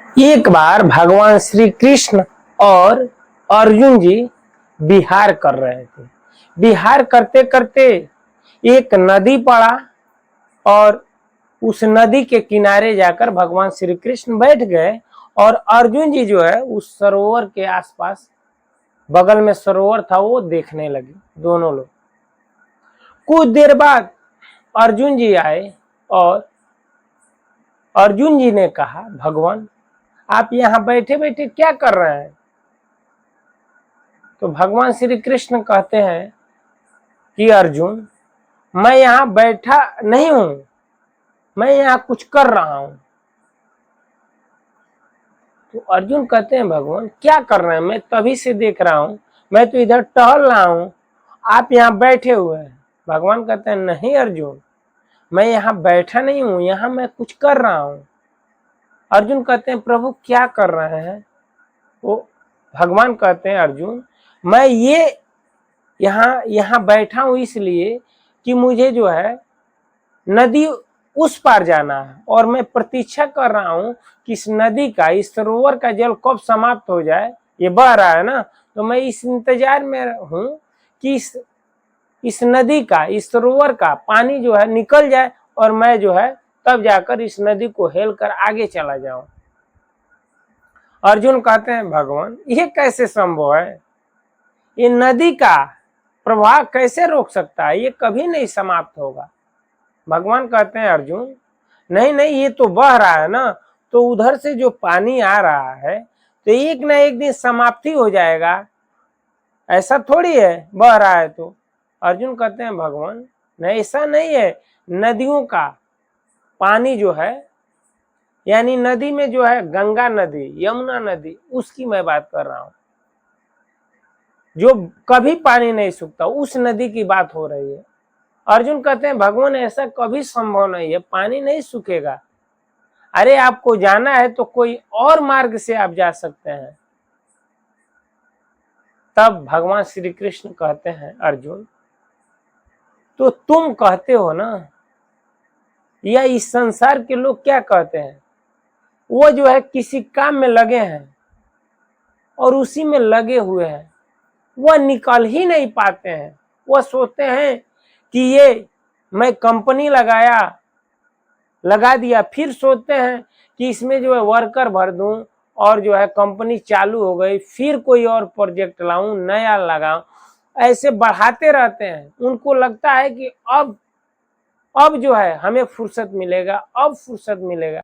एक बार भगवान श्री कृष्ण और अर्जुन जी विहार कर रहे थे। विहार करते करते एक नदी पड़ा और उस नदी के किनारे जाकर भगवान श्री कृष्ण बैठ गए और अर्जुन जी जो है उस सरोवर के आसपास, बगल में सरोवर था, वो देखने लगे दोनों लोग। कुछ देर बाद अर्जुन जी आए और अर्जुन जी ने कहा, भगवान आप यहाँ बैठे बैठे क्या कर रहे हैं? तो भगवान श्री कृष्ण कहते हैं कि अर्जुन, मैं यहाँ बैठा नहीं हूं, मैं यहाँ कुछ कर रहा हूं। तो अर्जुन कहते हैं, भगवान क्या कर रहे हैं? मैं तभी से देख रहा हूं, मैं तो इधर टहल रहा हूं, आप यहाँ बैठे हुए हैं। भगवान कहते हैं, नहीं अर्जुन, मैं यहाँ बैठा नहीं हूं, यहाँ मैं कुछ कर रहा हूं। अर्जुन कहते हैं, प्रभु क्या कर रहे हैं? वो भगवान कहते हैं, अर्जुन मैं ये यहाँ बैठा हूं इसलिए कि मुझे जो है नदी उस पार जाना है और मैं प्रतीक्षा कर रहा हूं कि इस नदी का, इस सरोवर का जल कब समाप्त हो जाए। ये बह रहा है ना, तो मैं इस इंतजार में हूं कि इस नदी का, इस सरोवर का पानी जो है निकल जाए और मैं जो है तब जाकर इस नदी को हेल कर आगे चला जाऊं। अर्जुन कहते हैं, भगवान ये कैसे संभव है? ये नदी का प्रवाह कैसे रोक सकता है? ये कभी नहीं समाप्त होगा। भगवान कहते हैं, अर्जुन नहीं नहीं, ये तो बह रहा है ना, तो उधर से जो पानी आ रहा है तो एक ना एक दिन समाप्ति हो जाएगा, ऐसा थोड़ी है बह रहा है तो। अर्जुन कहते हैं, भगवान नहीं, ऐसा नहीं है। नदियों का पानी जो है, यानी नदी में जो है गंगा नदी, यमुना नदी, उसकी मैं बात कर रहा हूं, जो कभी पानी नहीं सूखता, उस नदी की बात हो रही है। अर्जुन कहते हैं, भगवान ऐसा कभी संभव नहीं है, पानी नहीं सूखेगा। अरे आपको जाना है तो कोई और मार्ग से आप जा सकते हैं। तब भगवान श्री कृष्ण कहते हैं, अर्जुन तो तुम कहते हो ना, या इस संसार के लोग क्या कहते हैं? वो जो है किसी काम में लगे हैं और उसी में लगे हुए हैं, वह निकल ही नहीं पाते हैं। वह सोचते हैं कि ये मैं कंपनी लगा दिया, फिर सोचते हैं कि इसमें जो है वर्कर भर दूं और जो है कंपनी चालू हो गई, फिर कोई और प्रोजेक्ट लाऊं, नया लगाऊं, ऐसे बढ़ाते रहते हैं। उनको लगता है कि अब जो है हमें फुर्सत मिलेगा, अब फुर्सत मिलेगा।